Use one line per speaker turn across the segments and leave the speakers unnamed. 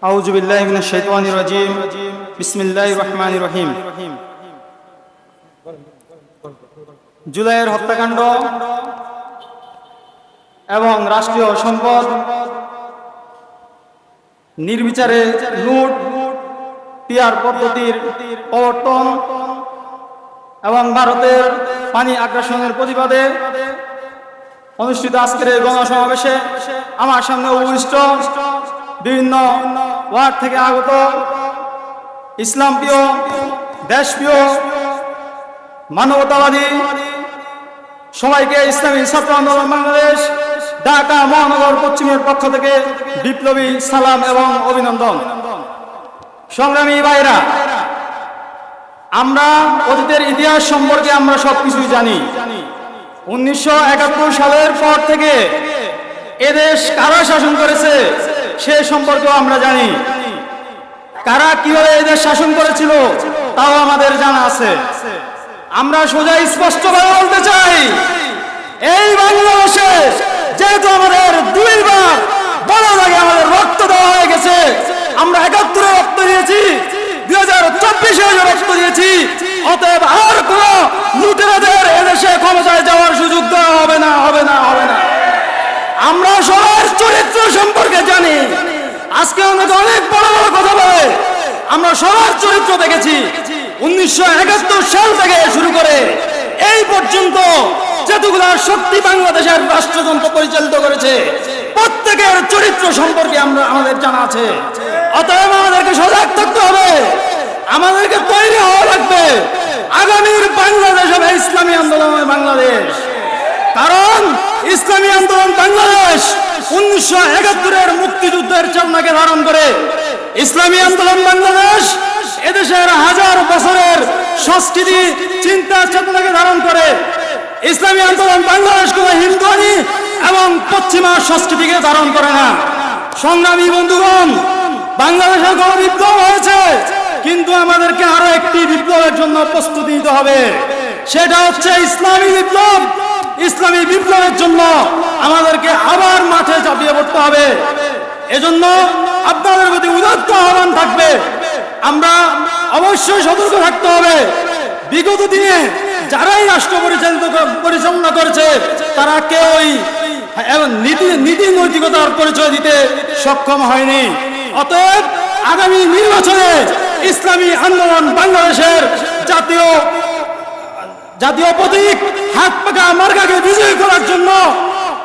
আউযু বিল্লাহি মিনাশ শাইতানির রাজীম বিসমিল্লাহির রহমানির রহিম। জুলাইয়ের হত্যাকাণ্ড এবং রাষ্ট্রীয় সম্পদ নির্বিচারে লুট, পিয়ার পদ্ধতির প্রবর্তন এবং ভারতের পানি আগ্রাসনের প্রতিবাদে অনুষ্ঠিত আজকের এই গণসমাবেশে আমার সামনে উপবিষ্ট বিভিন্ন ওয়ার্ড থেকে আগত ইসলাম প্রিয়, দেশপ্রিয়, মানবতাবাদী সবাইকে ইসলামী ছাত্র আন্দোলন বাংলাদেশ ঢাকা মহানগর পশ্চিমের পক্ষ থেকে বিপ্লবী সালাম এবং অভিনন্দন। সংগ্রামী ভাইরা, আমরা অতীতের ইতিহাস সম্পর্কে আমরা সবকিছুই জানি। 1971 সালের পর থেকে এদেশ কারা শাসন করেছে সে সম্পর্কেও আমরা জানি। কারা কিভাবে এদেশ শাসন করেছিল তাও আমাদের জানা আছে। আমরা সোজা স্পষ্টভাবে বলতে চাই, এই বাংলাদেশে যেহেতু আমাদের দুইবার বলা লাগে আমাদের রক্ত দেওয়া হয়ে গেছে, আমরা 71-এ রক্ত দিয়েছি, 2024-এ রক্ত দিয়েছি, অতএব আর কোন লুটেরাদের এদেশে ক্ষমতায় যাওয়ার সুযোগ দেওয়া হবে না, হবে না, হবে না। আমরা সবার চরিত্র সম্পর্কে জানি। আজকে আমাকে অনেক বড় বড় কথা বলে, আমরা সবার চরিত্র দেখেছি। 1971 সাল থেকে শুরু করে এই পর্যন্ত যতগুলো শক্তি বাংলাদেশের রাষ্ট্রযন্ত্র পরিচালিত করেছে প্রত্যেকের চরিত্র সম্পর্কে আমাদের জানা আছে। অতএব আমাদেরকে সজাগ থাকতে হবে, আমাদেরকে তৈরি হওয়া লাগবে। আগামীর বাংলাদেশ হবে ইসলামী আন্দোলনের বাংলাদেশ। কারণ ইসলামী আন্দোলন বাংলাদেশ 1971-এর মুক্তিযুদ্ধের চেতনাকে ধারণ করে। ইসলামী আন্দোলন বাংলাদেশ এদেশের হাজার বছরের সংস্কৃতি, চিন্তা, চেতনাকে ধারণ করে। ইসলামী আন্দোলন বাংলাদেশ কোন হিন্দুয়ানি এবং পশ্চিমা সংস্কৃতিকে ধারণ করে না। সংগ্রামী বন্ধুগণ, বাংলাদেশের গণ বিপ্লব হয়েছে, কিন্তু আমাদেরকে আরো একটি বিপ্লবের জন্য প্রস্তুতি নিতে হবে। সেটা হচ্ছে ইসলামী বিপ্লব। ইসলামী বিপ্লবের জন্য আমাদেরকে আবার মাঠে ঝাঁপিয়ে পড়তে হবে। এজন্য আপনাদের প্রতি উদাত্ত আহ্বান থাকবে, আমরা অবশ্যই সতর্ক থাকতে হবে। বিগত দিনে যারাই রাষ্ট্র পরিচালনা করেছে তারা কেউই নীতি নৈতিকতার পরিচয় দিতে সক্ষম হয়নি। অতএব আগামী নির্বাচনে ইসলামী আন্দোলন বাংলাদেশের জাতীয় প্রতীক হাত পাকা মার্কাকে বিজয়ী করার জন্য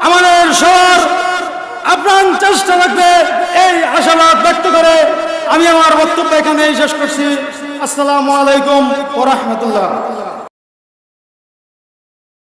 আমাদের সবার আপ্রাণ চেষ্টা থাকবে, এই আশাবাদ ব্যক্ত করে আমি আমার বক্তব্য এখানেই শেষ করছি। আসসালামু আলাইকুম ওয়া রাহমাতুল্লাহ।